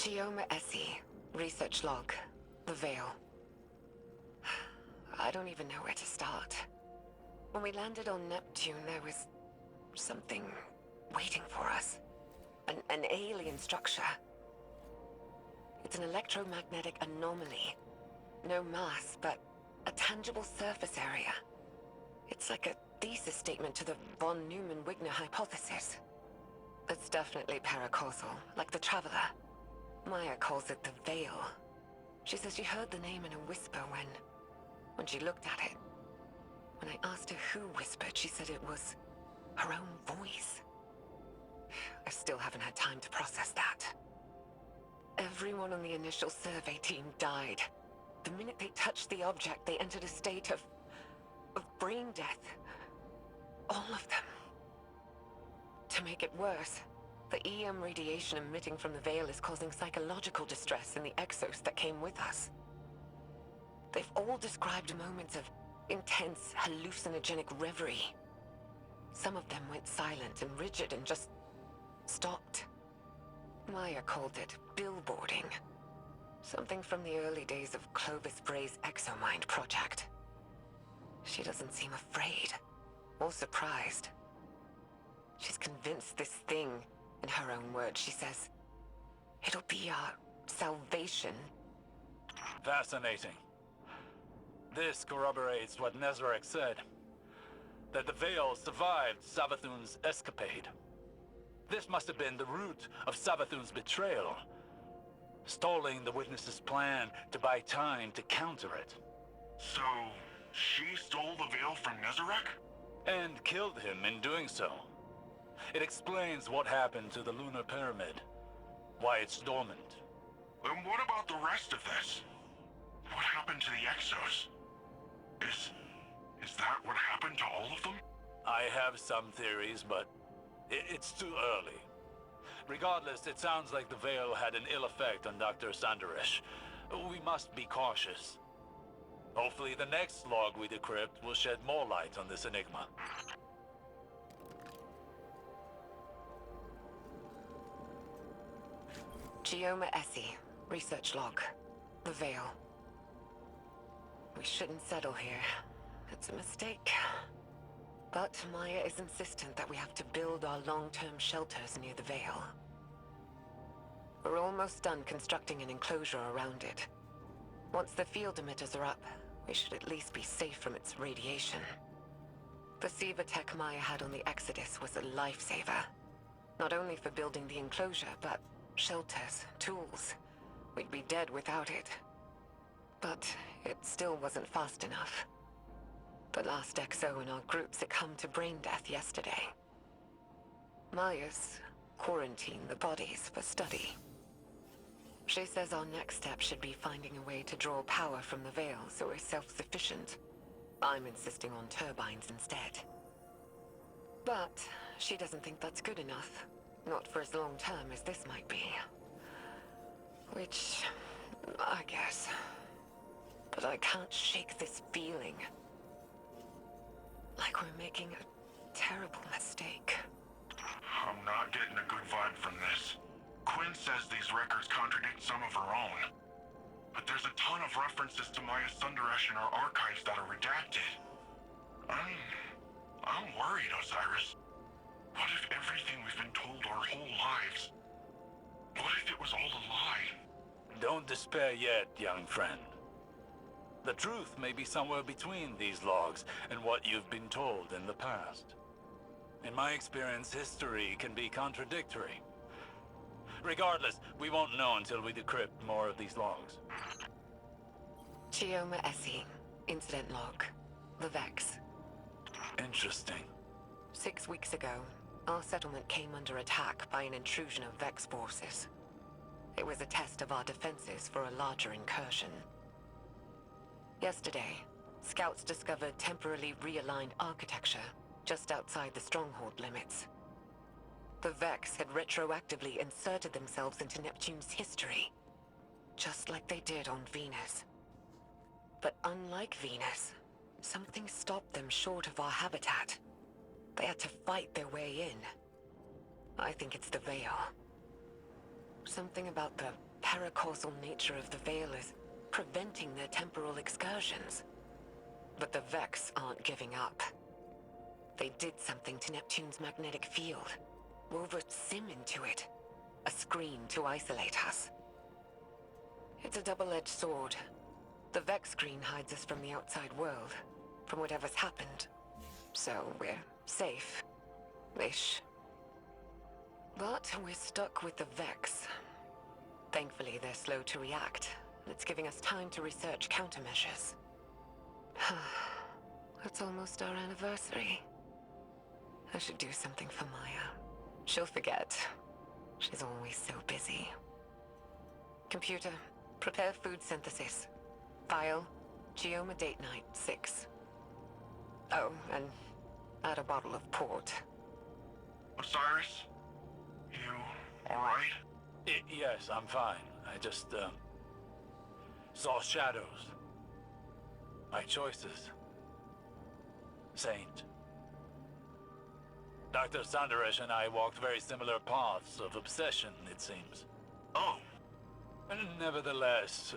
Chioma Essie, research log, the Veil. I don't even know where to start. When we landed on Neptune, there was something waiting for us. An alien structure. It's an electromagnetic anomaly. No mass, but a tangible surface area. It's like a thesis statement to the von Neumann-Wigner hypothesis. It's definitely paracausal, like the Traveler. Maya calls it the Veil. She says she heard the name in a whisper when she looked at it. When I asked her who whispered, she said it was her own voice. I still haven't had time to process that. Everyone on the initial survey team died. The minute they touched the object, they entered a state of brain death. All of them. To make it worse, the EM radiation emitting from the Veil is causing psychological distress in the exos that came with us. They've all described moments of intense, hallucinogenic reverie. Some of them went silent and rigid and just stopped. Maya called it billboarding. Something from the early days of Clovis Bray's Exomind project. She doesn't seem afraid or surprised. She's convinced this thing, in her own words, she says, it'll be our salvation. Fascinating. This corroborates what Nezarek said, that the Veil survived Savathun's escapade. This must have been the root of Savathun's betrayal, stalling the witness's plan to buy time to counter it. So, she stole the Veil from Nezarek? And killed him in doing so. It explains what happened to the lunar pyramid, why it's dormant. And what about the rest of this? What happened to the Exos? Is that what happened to all of them? I have some theories, but it's too early. Regardless, it sounds like the Veil had an ill effect on Dr. Sanderesh. We must be cautious. Hopefully the next log we decrypt will shed more light on this enigma. Chioma Essie, research log, the Veil. We shouldn't settle here. It's a mistake. But Maya is insistent that we have to build our long-term shelters near the Veil. We're almost done constructing an enclosure around it. Once the field emitters are up, we should at least be safe from its radiation. The Siva tech Maya had on the Exodus was a lifesaver. Not only for building the enclosure, but shelters, tools. We'd be dead without it. But it still wasn't fast enough. The last XO in our group succumbed to brain death yesterday. Maya's quarantined the bodies for study. She says our next step should be finding a way to draw power from the Veil so we're self-sufficient. I'm insisting on turbines instead. But she doesn't think that's good enough. Not for as long term as this might be. Which, I guess. But I can't shake this feeling. Like we're making a terrible mistake. I'm not getting a good vibe from this. Quinn says these records contradict some of her own. But there's a ton of references to Maya Sundaresh in our archives that are redacted. I'm worried, Osiris. What if everything we've been told our whole lives? What if it was all a lie? Don't despair yet, young friend. The truth may be somewhere between these logs and what you've been told in the past. In my experience, history can be contradictory. Regardless, we won't know until we decrypt more of these logs. Chioma Essie, incident log, the Vex. Interesting. 6 weeks ago, our settlement came under attack by an intrusion of Vex forces. It was a test of our defenses for a larger incursion. Yesterday, scouts discovered temporarily realigned architecture just outside the stronghold limits. The Vex had retroactively inserted themselves into Neptune's history, just like they did on Venus. But unlike Venus, something stopped them short of our habitat. They had to fight their way in. I think it's the Veil. Something about the paracausal nature of the Veil is preventing their temporal excursions. But the Vex aren't giving up. They did something to Neptune's magnetic field. Wove a sim into it. A screen to isolate us. It's a double-edged sword. The Vex screen hides us from the outside world, from whatever's happened. So we're safe. Ish. But we're stuck with the Vex. Thankfully, they're slow to react, and it's giving us time to research countermeasures. It's almost our anniversary. I should do something for Maya. She'll forget. She's always so busy. Computer, prepare food synthesis. File, Geoma date night 6. Oh, and add a bottle of port. Osiris? You alright? Yes, I'm fine. I just, saw shadows. My choices. Saint. Dr. Sandaresh and I walked very similar paths of obsession, it seems. Oh, Nevertheless,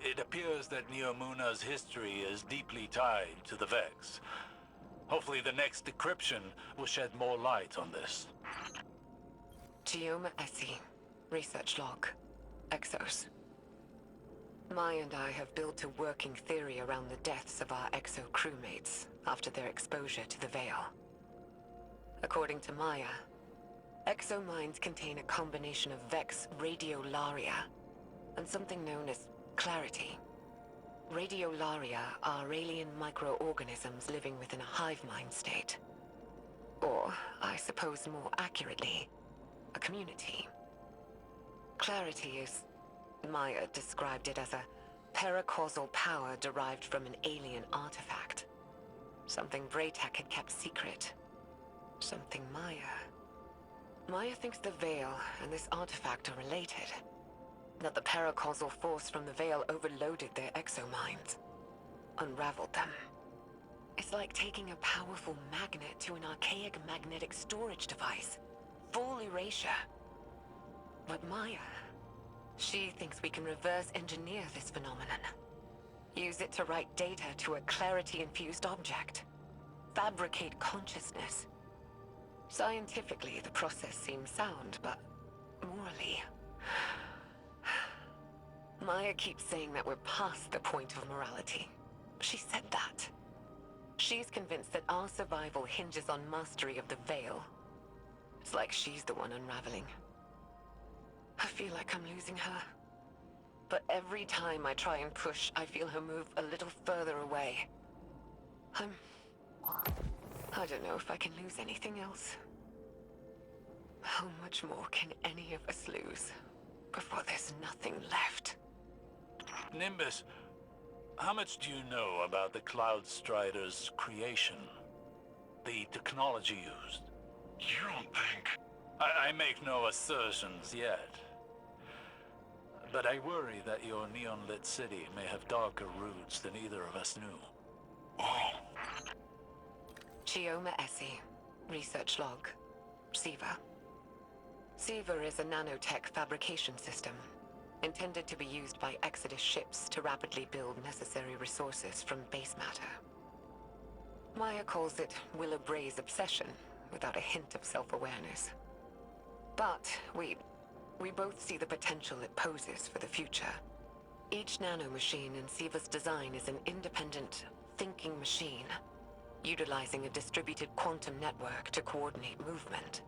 it appears that Neomuna's history is deeply tied to the Vex. Hopefully the next decryption will shed more light on this. Geoma Essie. Research log. Exos. Maya and I have built a working theory around the deaths of our Exo crewmates after their exposure to the Veil. According to Maya, Exo minds contain a combination of Vex radiolaria and something known as clarity. Radiolaria are alien microorganisms living within a hive mind state. Or, I suppose more accurately, a community. Clarity is, Maya described it as a paracausal power derived from an alien artifact. Something Braytech had kept secret. Something Maya thinks the Veil and this artifact are related. That the paracausal force from the Veil overloaded their exominds. Unraveled them. It's like taking a powerful magnet to an archaic magnetic storage device. Full erasure. But Maya, she thinks we can reverse engineer this phenomenon. Use it to write data to a clarity-infused object. Fabricate consciousness. Scientifically, the process seems sound, but morally... Maya keeps saying that we're past the point of morality. She said that. She's convinced that our survival hinges on mastery of the Veil. It's like she's the one unraveling. I feel like I'm losing her. But every time I try and push, I feel her move a little further away. I don't know if I can lose anything else. How much more can any of us lose before there's nothing left? Nimbus, how much do you know about the Cloud Strider's creation? The technology used? you don't think... I make no assertions yet. But I worry that your neon-lit city may have darker roots than either of us knew. Oh, Geoma Essie. Research log. Siva. Siva is a nanotech fabrication system, intended to be used by Exodus ships to rapidly build necessary resources from base matter. Maya calls it Willa Bray's obsession, without a hint of self-awareness. But we both see the potential it poses for the future. Each nanomachine in Siva's design is an independent, thinking machine, utilizing a distributed quantum network to coordinate movement.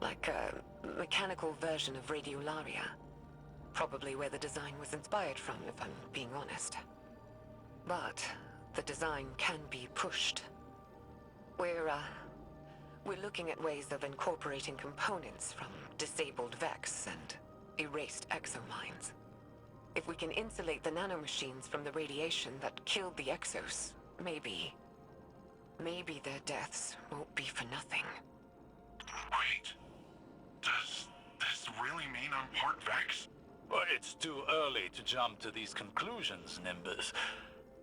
Like a mechanical version of Radiolaria. Probably where the design was inspired from, if I'm being honest. But the design can be pushed. We're looking at ways of incorporating components from disabled Vex and erased exominds. If we can insulate the nanomachines from the radiation that killed the Exos, maybe their deaths won't be for nothing. wait. Does this really mean I'm part Vex? Well, it's too early to jump to these conclusions, Nimbus.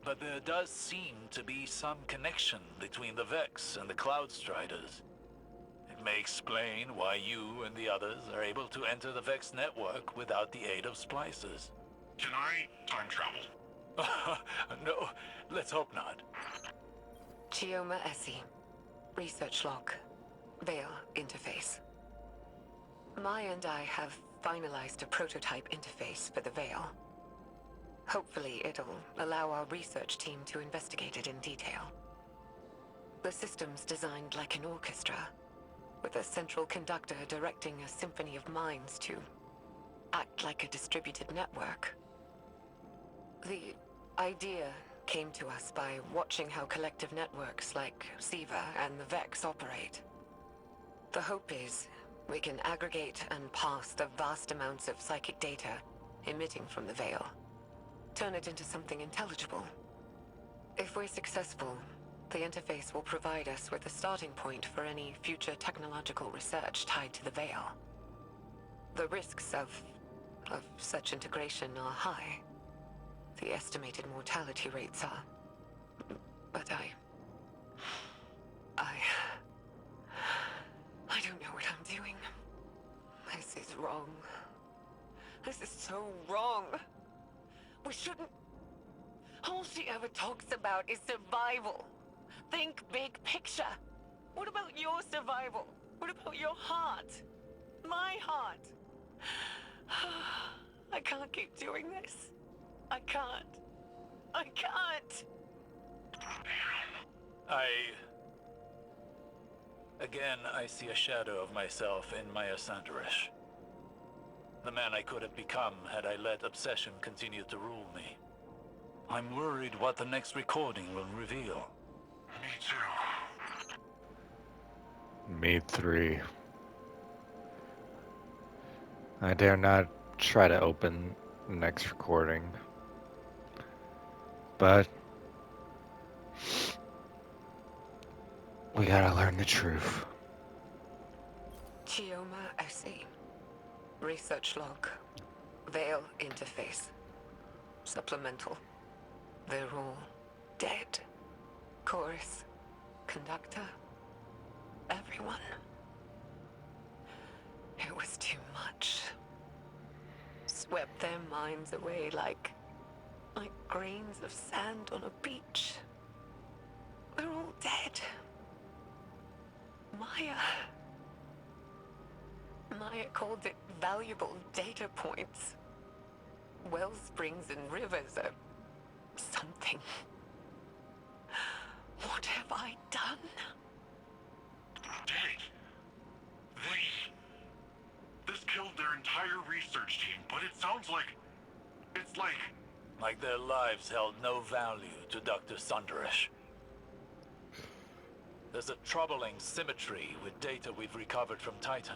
But there does seem to be some connection between the Vex and the Cloud Striders. It may explain why you and the others are able to enter the Vex network without the aid of splicers. Can I time travel? No, let's hope not. Chioma Essie. Research log. Veil interface. Maya and I have finalized a prototype interface for the Veil. Hopefully it'll allow our research team to investigate it in detail. The system's designed like an orchestra, with a central conductor directing a symphony of minds to act like a distributed network. The idea came to us by watching how collective networks like SIVA and the Vex operate. The hope is we can aggregate and pass the vast amounts of psychic data emitting from the Veil, turn it into something intelligible. If we're successful, the interface will provide us with a starting point for any future technological research tied to the Veil. The risks of such integration are high. The estimated mortality rates are... But I don't know what I'm doing. This is wrong. This is so wrong. We shouldn't... All she ever talks about is survival. Think big picture. What about your survival? What about your heart? My heart? I can't keep doing this. I can't. I can't. Again, I see a shadow of myself in Maya Sanderish. The man I could have become had I let obsession continue to rule me. I'm worried what the next recording will reveal. Me too. Me 3. I dare not try to open the next recording. But we gotta learn the truth. Chioma Essie. Research log. Veil interface. Supplemental. They're all dead. Chorus. Conductor. Everyone. It was too much. Swept their minds away like grains of sand on a beach. They're all dead. Maya called it valuable data points. Well springs and rivers are something. What have I done? Did this killed their entire research team, but it sounds like... It's Like their lives held no value to Dr. Sanderish. There's a troubling symmetry with data we've recovered from Titan.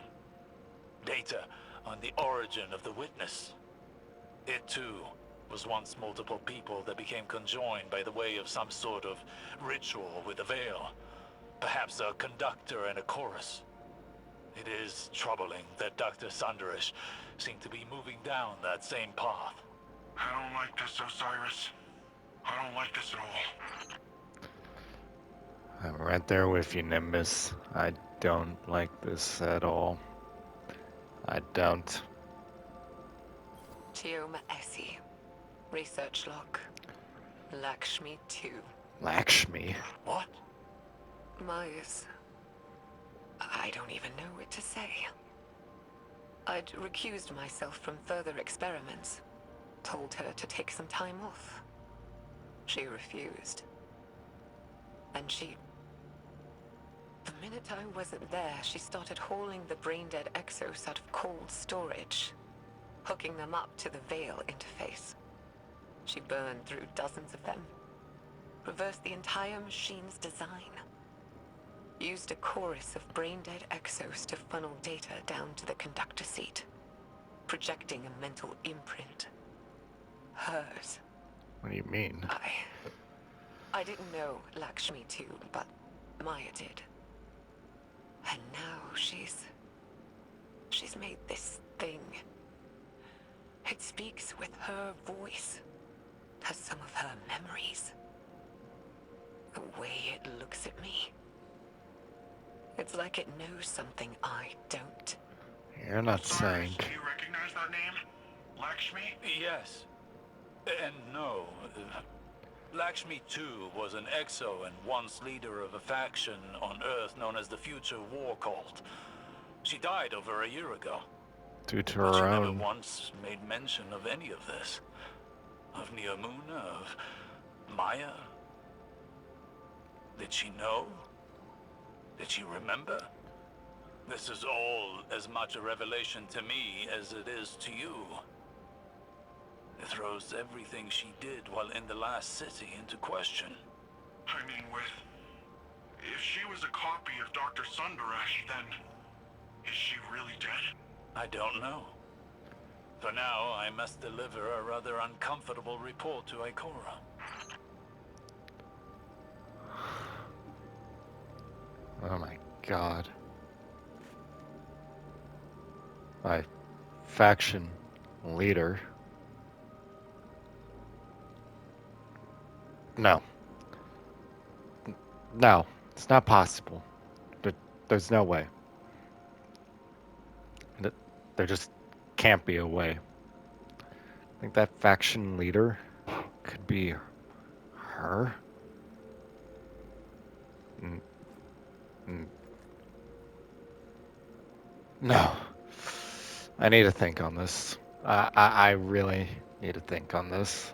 Data on the origin of the witness. It too was once multiple people that became conjoined by the way of some sort of ritual with a veil. Perhaps a conductor and a chorus. It is troubling that Dr. Sanderish seemed to be moving down that same path. I don't like this, Osiris. I don't like this at all. I'm right there with you, Nimbus. I don't like this at all. I don't. Chioma Essie. Research log. Lakshmi 2. Lakshmi? What? Maya's... I don't even know what to say. I'd recused myself from further experiments. Told her to take some time off. She refused. And the minute I wasn't there, she started hauling the brain-dead Exos out of cold storage, hooking them up to the Veil interface. She burned through dozens of them, reversed the entire machine's design, used a chorus of brain-dead Exos to funnel data down to the conductor seat, projecting a mental imprint. Hers. What do you mean? I didn't know Lakshmi too, but Maya did. And now she's made this thing. It speaks with her voice, has some of her memories. The way it looks at me. It's like it knows something I don't. You're not Cyrus, saying. do you recognize that name? Lakshmi? Yes. And no. Lakshmi too was an exo and once leader of a faction on Earth known as the Future War Cult. She died over a year ago. Due to But she her never own. once made mention of any of this. Of Neomuna, of Maya. Did she know? Did she remember? This is all as much a revelation to me as it is to you. It throws everything she did while in the last city into question. I mean, if she was a copy of Dr. Sundaresh, then is she really dead? I don't know. For now, I must deliver a rather uncomfortable report to Ikora. Oh my god. My faction leader. No. No, it's not possible. There's no way. There just can't be a way. I think that faction leader could be her. No. I need to think on this. I really need to think on this.